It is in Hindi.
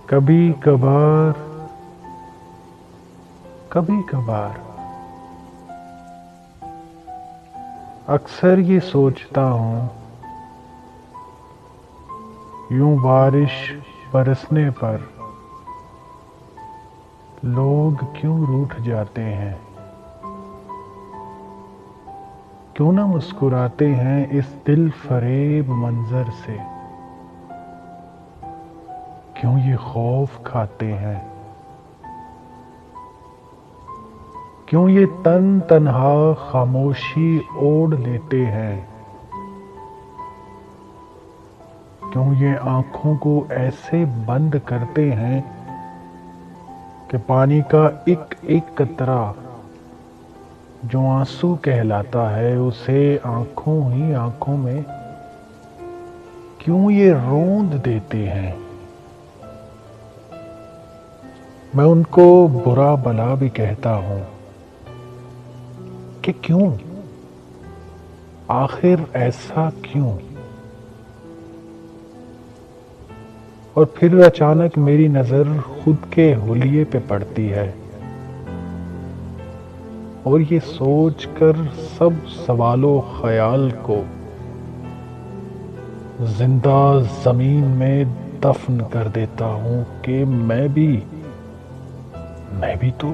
कभी कभार कभी कभार अक्सर ये सोचता हूँ, यूं बारिश बरसने पर लोग क्यों रूठ जाते हैं, क्यों ना मुस्कुराते हैं इस दिल फरेब मंजर से, क्यों ये खौफ खाते हैं, क्यों ये तन तन्हा खामोशी ओढ़ लेते हैं, क्यों ये आंखों को ऐसे बंद करते हैं कि पानी का एक एक कतरा जो आंसू कहलाता है उसे आंखों ही आंखों में क्यों ये रोंद देते हैं। मैं उनको बुरा भला भी कहता हूं कि क्यों, आखिर ऐसा क्यों। और फिर अचानक मेरी नजर खुद के हुलिये पे पड़ती है और ये सोचकर सब सवालों ख्याल को जिंदा जमीन में दफन कर देता हूं कि मैं भी तो